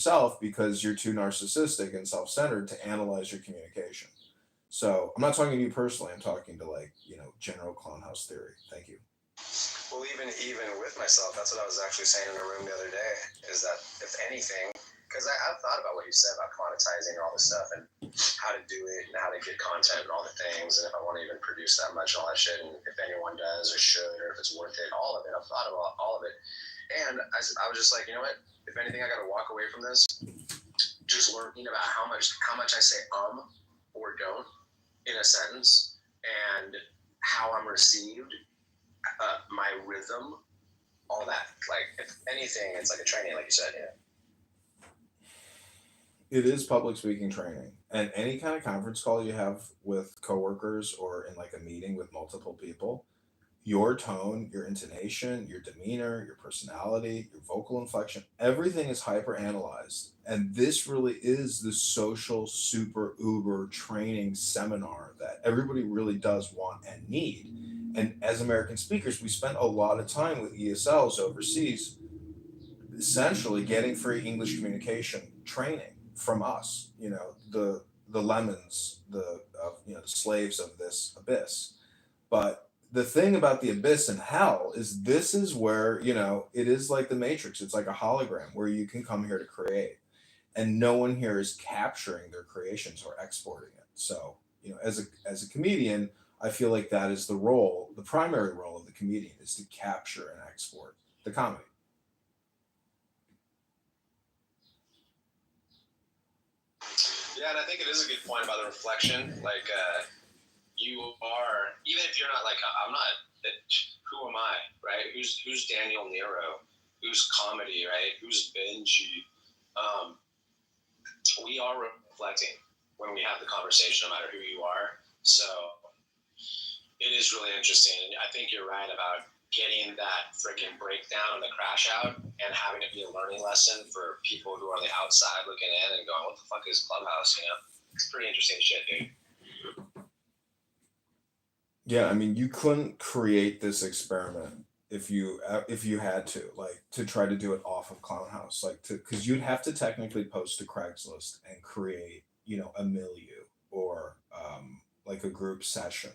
yourself because you're too narcissistic and self-centered to analyze your communication. So I'm not talking to you personally. I'm talking to, like, general clown house theory. Thank you. Well, even with myself, that's what I was actually saying in the room the other day. Is that if anything, because I've thought about what you said about commoditizing and all this stuff and how to do it and how to get content and all the things, and if I want to even produce that much and all that shit, and if anyone does or should, or if it's worth it, all of it. I've thought about all of it, and I was just like, you know what? If anything, I got to walk away from this just learning about how much I say or don't in a sentence, and how I'm received, my rhythm, all that. Like, if anything, it's like a training, like you said. Yeah. It is public speaking training, and any kind of conference call you have with coworkers or in like a meeting with multiple people, your tone, your intonation, your demeanor, your personality, your vocal inflection, everything is hyper analyzed. And this really is the social super uber training seminar that everybody really does want and need. And as American speakers, we spent a lot of time with ESLs overseas, essentially getting free English communication training from us. The lemons, the slaves of this abyss. But the thing about the abyss and hell is this is where, it is like the Matrix. It's like a hologram where you can come here to create. And no one here is capturing their creations or exporting it. So, as a comedian, I feel like that is the primary role of the comedian is to capture and export the comedy. Yeah, and I think it is a good point about the reflection. Like, you are, even if you're not like, I'm not, who am I, right? Who's Daniel Nero? Who's comedy, right? Who's Benji? We are reflecting when we have the conversation, no matter who you are. So it is really interesting. And I think you're right about getting that freaking breakdown and the crash out and having it be a learning lesson for people who are on the outside looking in and going, what the fuck is Clubhouse? It's pretty interesting shit, dude. Yeah, I mean, you couldn't create this experiment if you had to, like, to try to do it off of Clown House, like, to because you'd have to technically post to Craigslist and create, a milieu or like a group session.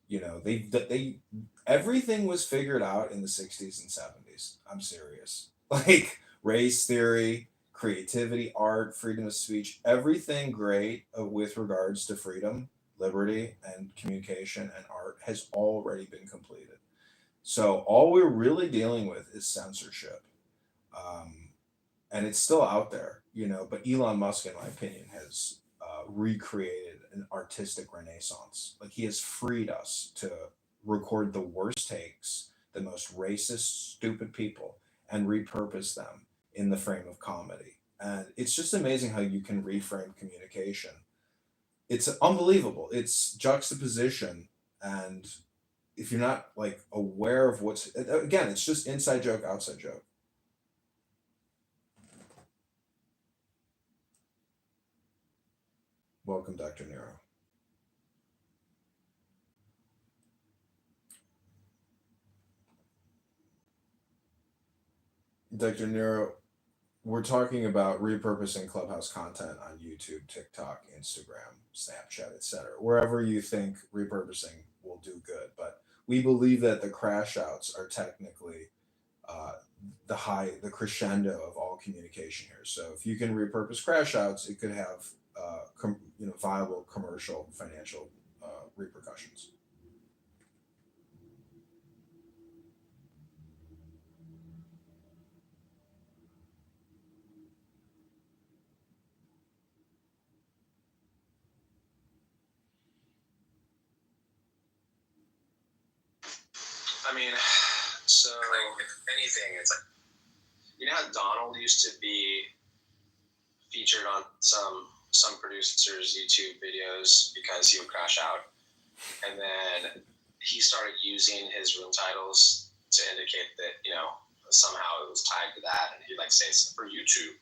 They everything was figured out in the 60s and 70s. I'm serious. Like race theory, creativity, art, freedom of speech, everything great with regards to freedom, liberty, and communication and art has already been completed. So all we're really dealing with is censorship. Um, and it's still out there, but Elon Musk, in my opinion, has recreated an artistic renaissance. Like, he has freed us to record the worst takes, the most racist, stupid people, and repurpose them in the frame of comedy. And it's just amazing how you can reframe communication. It's unbelievable. It's juxtaposition. And if you're not, like, aware of what's, again, it's just inside joke, outside joke. Welcome, Dr. Nero. Dr. Nero, we're talking about repurposing Clubhouse content on YouTube, TikTok, Instagram, Snapchat, etc. Wherever you think repurposing will do good. But we believe that the crash outs are technically uh, the crescendo of all communication here. So if you can repurpose crash outs, it could have viable commercial financial repercussions. I mean, so like, if anything, it's like, how Donald used to be featured on some producers' YouTube videos because he would crash out, and then he started using his room titles to indicate that somehow it was tied to that, and he'd like say for YouTube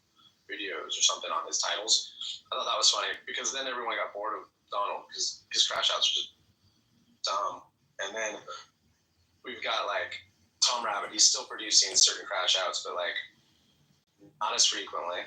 videos or something on his titles. I thought that was funny because then everyone got bored of Donald because his crash outs are just dumb. And then we've got Tom Rabbit. He's still producing certain crash outs, but not as frequently.